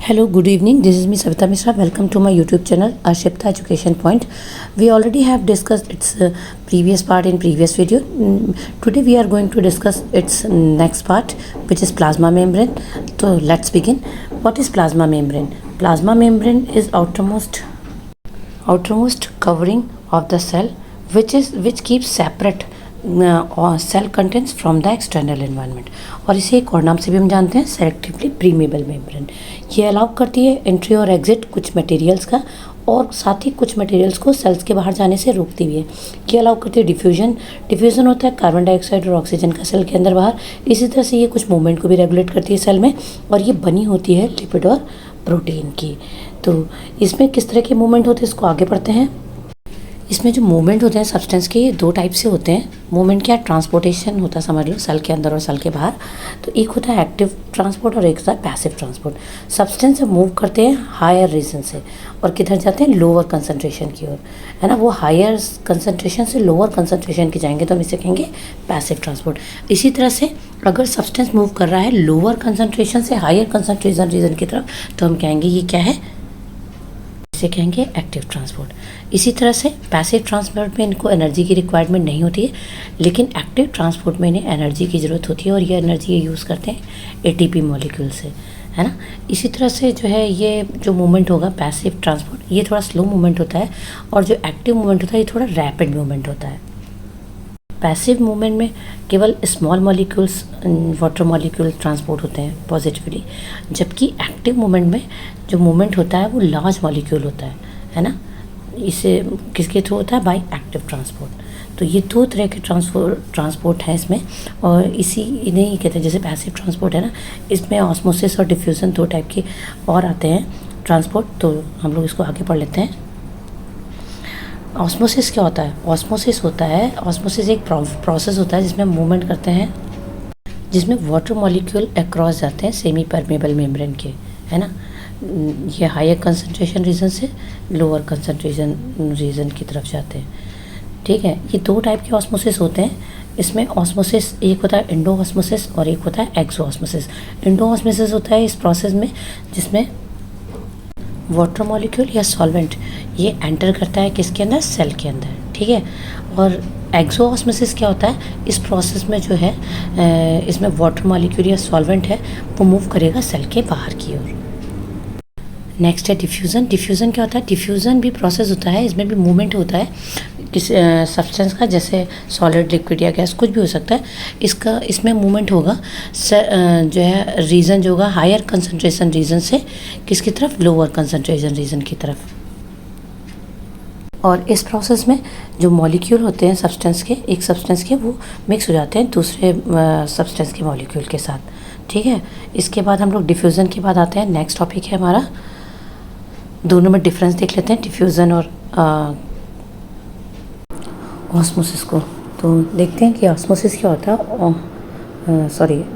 Hello, good evening. This is me Savita Mishra. Welcome to my YouTube channel Arshipta Education Point. We already have discussed its previous part in previous video. Today we are going to discuss its next part, which is plasma membrane. So let's begin. What is plasma membrane? Plasma membrane is outermost covering of the cell, which keeps separate cell contents from the external environment, और इसे एक और नाम से भी हम जानते हैं सेलेक्टिवली प्रीमेबल मेम्ब्रेन। ये अलाउ करती है एंट्री और एग्जिट कुछ मटेरियल्स का, और साथ ही कुछ मटेरियल्स को सेल्स के बाहर जाने से रोकती भी है। ये अलाउ करती है डिफ्यूजन होता है कार्बन डाइऑक्साइड और ऑक्सीजन का सेल के अंदर बाहर। इसी तरह से ये कुछ मूवमेंट को भी रेगुलेट करती है सेल में, और ये बनी होती है लिपिड और प्रोटीन की। तो इसमें किस तरह के मूवमेंट होते हैं इसको आगे पढ़ते हैं। इसमें जो मूवमेंट होते हैं सब्सटेंस के, ये दो टाइप से होते हैं। मूवमेंट क्या, ट्रांसपोर्टेशन होता है, समझ लो सेल के अंदर और सेल के बाहर। तो एक होता है एक्टिव ट्रांसपोर्ट और एक होता है पैसिव ट्रांसपोर्ट। सब्सटेंस जब मूव करते हैं हायर रीजन से और किधर जाते हैं, लोअर कंसंट्रेशन की ओर, है ना। वो हायर कंसंट्रेशन से लोअर कंसंट्रेशन की जाएंगे तो हम इसे कहेंगे पैसिव ट्रांसपोर्ट। इसी तरह से अगर सब्सटेंस मूव कर रहा है लोअर कंसंट्रेशन से हायर कंसंट्रेशन रीजन की तरफ, तो हम कहेंगे ये क्या है, इसे कहेंगे एक्टिव ट्रांसपोर्ट। इसी तरह से पैसिव ट्रांसपोर्ट में इनको एनर्जी की रिक्वायरमेंट नहीं होती है, लेकिन एक्टिव ट्रांसपोर्ट में इन्हें एनर्जी की ज़रूरत होती है, और ये एनर्जी ये यूज़ करते हैं एटीपी मॉलिक्यूल से, है ना। इसी तरह से जो है ये जो मूवमेंट होगा पैसिव ट्रांसपोर्ट, ये थोड़ा स्लो मूवमेंट होता है, और जो एक्टिव मूवमेंट होता है ये थोड़ा रैपिड मूवमेंट होता है। पैसिव मूवमेंट में केवल small molecules, water molecule transport होते हैं पॉजिटिवली, जबकि एक्टिव मूवमेंट में जो मूवमेंट होता है वो लार्ज मॉलिक्यूल होता है ना। इसे किसके थ्रू होता है, बाय एक्टिव ट्रांसपोर्ट। तो ये दो तरह के ट्रांसपोर्ट हैं इसमें, और इन्हें ही कहते हैं। जैसे पैसिव ट्रांसपोर्ट है ना, इसमें ऑस्मोसिस और डिफ्यूज़न दो टाइप के और आते हैं ट्रांसपोर्ट। तो हम लोग इसको आगे पढ़ लेते हैं। ऑस्मोसिस क्या होता है, ऑस्मोसिस एक प्रोसेस होता है जिसमें हम मूवमेंट करते हैं, जिसमें वाटर मॉलिक्यूल अक्रॉस जाते हैं सेमी परमेबल मेम्ब्रेन के, है ना। ये हायर कंसंट्रेशन रीजन से लोअर कंसंट्रेशन रीजन की तरफ जाते हैं, ठीक है। ये दो टाइप के ऑस्मोसिस होते हैं। इसमें ऑस्मोसिस एक होता है इंडो ऑस्मोसिस और एक होता है एक्सो ऑस्मोसिस। इंडो ऑस्मोसिस होता है इस प्रोसेस में जिसमें वाटर मॉलिक्यूल या सॉल्वेंट ये एंटर करता है किसके अंदर, सेल के अंदर, ठीक है। और एक्सो ऑस्मोसिस क्या होता है, इस प्रोसेस में जो है इसमें वाटर मॉलिक्यूल या सॉल्वेंट है वो मूव करेगा सेल के बाहर की ओर। नेक्स्ट है डिफ्यूज़न क्या होता है, डिफ्यूज़न भी प्रोसेस होता है, इसमें भी मूवमेंट होता है किस सब्सटेंस का, जैसे सॉलिड, लिक्विड या गैस, कुछ भी हो सकता है। इसमें मूवमेंट होगा जो है रीजन जो होगा हायर कंसंट्रेशन रीजन से किसकी तरफ, लोअर कंसंट्रेशन रीजन की तरफ। और इस प्रोसेस में जो मॉलिक्यूल होते हैं सब्सटेंस के, एक सब्सटेंस के, वो मिक्स हो जाते हैं दूसरे सब्सटेंस के मॉलिक्यूल के साथ, ठीक है। इसके बाद हम लोग डिफ्यूज़न के बाद आते हैं। नेक्स्ट टॉपिक है हमारा, दोनों में डिफरेंस देख लेते हैं, डिफ्यूज़न और ऑस्मोसिस को। तो देखते हैं कि ऑस्मोसिस क्या होता है,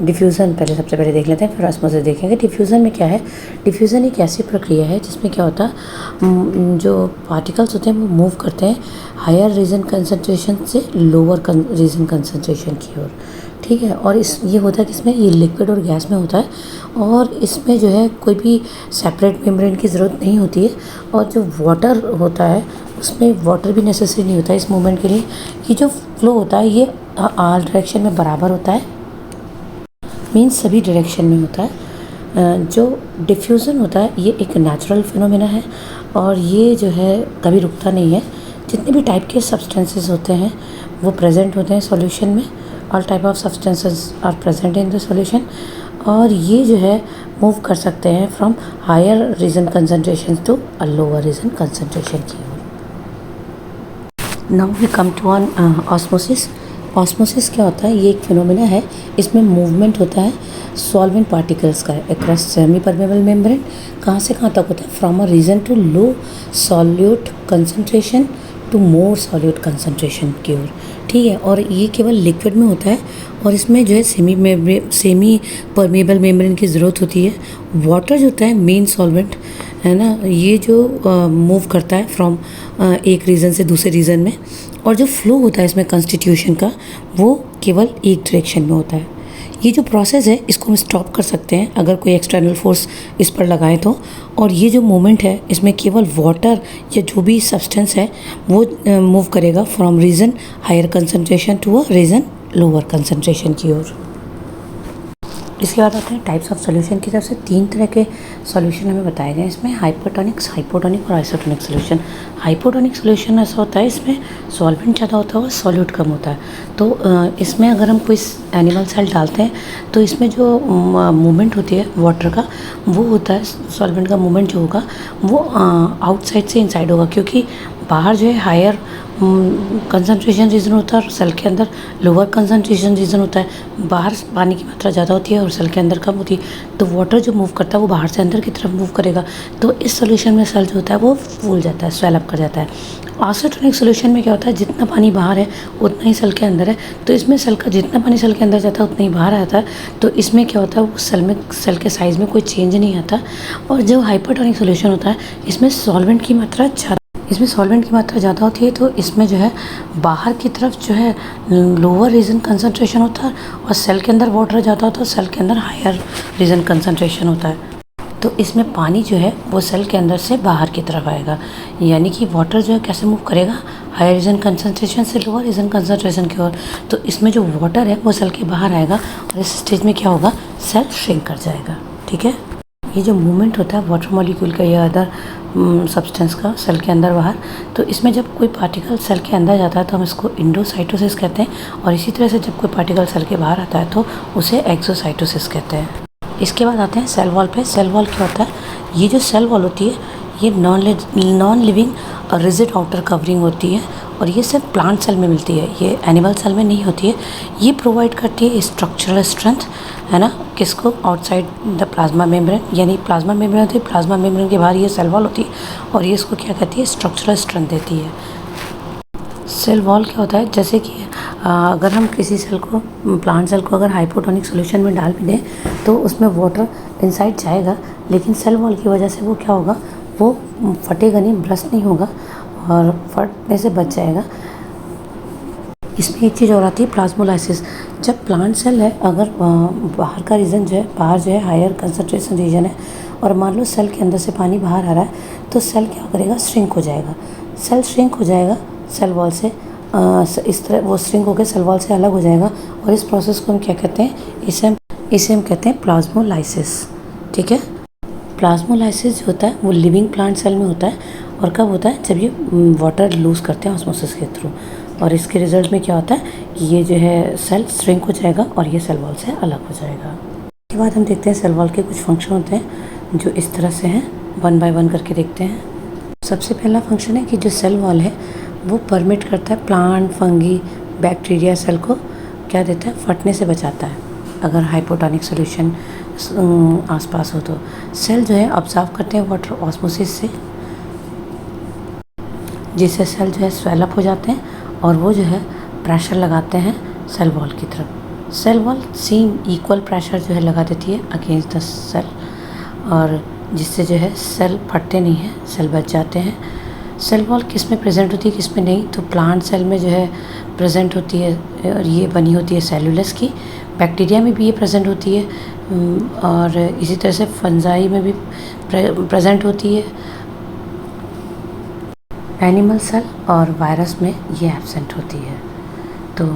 डिफ्यूज़न पहले सबसे पहले देख लेते हैं, फिर ऑस्मोसिस देखेंगे। डिफ्यूज़न में क्या है, डिफ्यूज़न एक ऐसी प्रक्रिया है जिसमें क्या होता है, जो पार्टिकल्स होते हैं वो मूव करते हैं हायर रीजन कंसंट्रेशन से लोअर रीजन कंसंट्रेशन की ओर, ठीक है। और ये होता है कि इसमें ये लिक्विड और गैस में होता है, और इसमें जो है कोई भी सेपरेट मेम्ब्रेन की ज़रूरत नहीं होती है, और जो वाटर होता है उसमें वाटर भी नेसेसरी नहीं होता है इस मूवमेंट के लिए। ये जो फ्लो होता है ये ऑल डायरेक्शन में बराबर होता है, मीन्स सभी डायरेक्शन में होता है। जो डिफ्यूज़न होता है ये एक नेचुरल फिनोमेना है, और ये जो है कभी रुकता नहीं है। जितने भी टाइप के सब्सटेंसेस होते हैं वो प्रेजेंट होते हैं सॉल्यूशन में, all type of substances are present in the solution, और ये जो है मूव कर सकते हैं from higher region concentration to a lower region concentration की ओर। Now we come to on osmosis. Osmosis क्या होता है, ये एक फिनोमेना है, इसमें मूवमेंट होता है सॉल्वेंट पार्टिकल्स का अक्रॉस सेमी परमेबल मेम्ब्रेन। कहाँ से कहाँ तक होता है, from a region to low solute concentration to more solute concentration की ओर, ठीक है। और ये केवल लिक्विड में होता है, और इसमें जो है सेमी परमेबल मेम्ब्रेन की ज़रूरत होती है। वाटर जो होता है मेन सॉल्वेंट, है ना, ये जो मूव करता है फ्रॉम एक रीजन से दूसरे रीजन में, और जो फ्लो होता है इसमें कंस्टिट्यूशन का वो केवल एक डायरेक्शन में होता है। ये जो प्रोसेस है इसको हम स्टॉप कर सकते हैं अगर कोई एक्सटर्नल फोर्स इस पर लगाए तो। और ये जो मूवमेंट है इसमें केवल वाटर या जो भी सब्सटेंस है वो मूव करेगा from region higher concentration to a region lower concentration की ओर। इसके बाद आते हैं टाइप्स ऑफ सॉल्यूशन की तरफ से। 3 तरह के सॉल्यूशन हमें बताए गए इसमें, हाइपरटोनिक्स, हाइपोटोनिक और आइसोटोनिक सॉल्यूशन। हाइपोटोनिक सॉल्यूशन ऐसा होता है इसमें सॉल्वेंट ज़्यादा होता है और सॉल्यूट कम होता है। तो इसमें अगर हम कोई एनिमल सेल डालते हैं तो इसमें जो मूवमेंट होती है वाटर का वो होता है, सॉल्वेंट का मूवमेंट जो होगा वो आउटसाइड से इनसाइड होगा, क्योंकि बाहर जो है हायर कंसंट्रेशन रीजन होता है और सेल के अंदर लोअर कंसंट्रेशन रीजन होता है। बाहर पानी की मात्रा ज़्यादा होती है और सेल के अंदर कम होती है, तो वाटर जो मूव करता है वो बाहर से अंदर की तरफ मूव करेगा। तो इस सोल्यूशन में सेल जो होता है वो फूल जाता है, स्वेल अप कर जाता है। आइसोटोनिक सोल्यूशन में क्या होता है, जितना पानी बाहर है उतना ही सेल के अंदर है, तो इसमें सेल का जितना पानी सेल के अंदर जाता है उतना ही बाहर आता है। तो इसमें क्या होता है, वो सेल के साइज़ में कोई चेंज नहीं आता। और जो हाइपरटोनिक सोल्यूशन होता है इसमें सॉल्वेंट की मात्रा ज़्यादा होती है, तो इसमें जो है बाहर की तरफ जो है लोअर रीजन कंसंट्रेशन होता है और सेल के अंदर वाटर ज़्यादा होता है, सेल के अंदर हायर रीजन कंसंट्रेशन होता है। तो इसमें पानी जो है वो सेल के अंदर से बाहर की तरफ आएगा, यानी कि वाटर जो है कैसे मूव करेगा, हायर रीजन कंसंट्रेशन से लोअर रीजन कंसंट्रेशन की ओर। तो इसमें जो वाटर है वो सेल के बाहर आएगा और इस स्टेज में क्या होगा, सेल श्रिंक कर जाएगा। ठीक है, ये जो मूवमेंट होता है वाटर मॉलिक्यूल का या अदर सब्सटेंस का सेल के अंदर बाहर, तो इसमें जब कोई पार्टिकल सेल के अंदर जाता है तो हम इसको इंडोसाइटोसिस कहते हैं, और इसी तरह से जब कोई पार्टिकल सेल के बाहर आता है तो उसे एक्सोसाइटोसिस कहते हैं। इसके बाद आते हैं सेल वॉल पे। सेल वॉल क्या होता है, ये जो सेल वॉल होती है ये non living rigid outer covering होती है और ये सिर्फ प्लांट सेल में मिलती है, ये एनिमल सेल में नहीं होती है। ये प्रोवाइड करती है स्ट्रक्चरल स्ट्रेंथ, है ना, किसको, आउटसाइड द प्लाज्मा मेम्ब्रेन, यानी प्लाज्मा मेम्ब्रेन होती है, प्लाज्मा मेम्ब्रेन के बाहर ये सेल वॉल होती है और ये इसको क्या कहती है, स्ट्रक्चरल स्ट्रेंथ देती है। सेल वॉल क्या होता है, जैसे कि अगर हम किसी सेल को, प्लांट सेल को अगर हाइपोटोनिक सोल्यूशन में डाल भी दें तो उसमें वाटर इनसाइड जाएगा, लेकिन सेल वॉल की वजह से वो क्या होगा, वो फटेगा नहीं, ब्रस्ट नहीं होगा और फटने से बच जाएगा। इसमें एक चीज़ और आती है, प्लाज्मोलाइसिस। जब प्लांट सेल है, अगर बाहर का रीजन जो है, बाहर जो है हायर कंसंट्रेशन रीजन है और मान लो सेल के अंदर से पानी बाहर आ रहा है, तो सेल क्या करेगा, श्रिंक हो जाएगा। सेल श्रिंक हो जाएगा सेल वॉल से, इस तरह वो श्रिंक होकर सेल वॉल से अलग हो जाएगा और इस प्रोसेस को हम क्या कहते हैं, इसे हम कहते हैं प्लाज्मोलाइसिस। ठीक है, प्लाज्मोलाइसिस जो होता है वो लिविंग प्लांट सेल में होता है और कब होता है, जब ये वाटर लूज़ करते हैं ऑस्मोसिस के थ्रू, और इसके रिजल्ट में क्या होता है कि ये जो है सेल श्रिंक हो जाएगा और ये सेल वॉल से अलग हो जाएगा। उसके बाद हम देखते हैं सेल वॉल के कुछ फंक्शन होते हैं जो इस तरह से हैं, 1 बाय 1 करके देखते हैं। सबसे पहला फंक्शन है कि जो सेल वॉल है वो परमिट करता है प्लांट, फंगी, बैक्टीरिया सेल को क्या देता है, फटने से बचाता है। अगर हाइपोटोनिक सोल्यूशन आसपास हो तो सेल जो है ऑब्जर्व करते हैं वाटर ऑस्मोसिस से, जिससे सेल जो है स्वेल अप हो जाते हैं और वो जो है प्रेशर लगाते हैं सेल वॉल की तरफ। Cell wall same equal pressure जो है लगा देती है अगेंस्ट द सेल, और जिससे जो है सेल फटते नहीं हैं, सेल बच जाते हैं। सेल वॉल किस में प्रेजेंट होती है, किस में नहीं, तो प्लांट सेल में जो है प्रेजेंट होती है और ये बनी होती है सेलुलस की। बैक्टीरिया में भी ये प्रेजेंट होती है और इसी तरह से फंजाई में भी प्रेजेंट होती है। एनिमल सेल और वायरस में ये एब्सेंट होती है। तो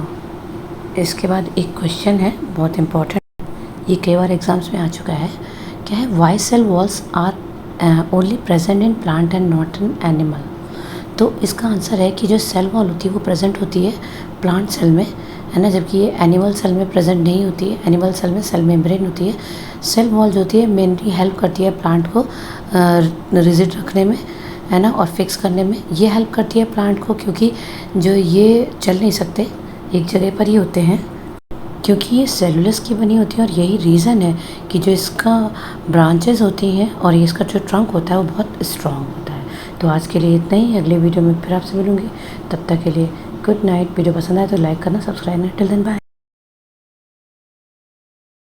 इसके बाद एक क्वेश्चन है बहुत इम्पोर्टेंट, ये कई बार एग्जाम्स में आ चुका है, क्या है, why cell walls are only present in plant and not in animal. तो इसका आंसर है कि जो सेल वॉल होती है वो प्रेजेंट होती है प्लांट सेल में, है ना, जबकि ये एनिमल सेल में प्रेजेंट नहीं होती है। एनिमल सेल में सेल मेम्ब्रेन होती है। सेल वॉल जो होती है मेनली हेल्प करती है प्लांट को रिजिड रखने में, है ना, और फिक्स करने में। ये हेल्प करती है प्लांट को, क्योंकि जो ये चल नहीं सकते, एक जगह पर ही होते हैं, क्योंकि ये सेलुलस की बनी होती है और यही रीज़न है कि जो इसका ब्रांचेस होती हैं और ये इसका जो ट्रंक होता है वो बहुत स्ट्रॉन्ग होता है। तो आज के लिए इतना ही, अगले वीडियो में फिर आपसे मिलूँगी, तब तक के लिए गुड नाइट। वीडियो पसंद आए तो लाइक करना, सब्सक्राइब करना। Till then bye.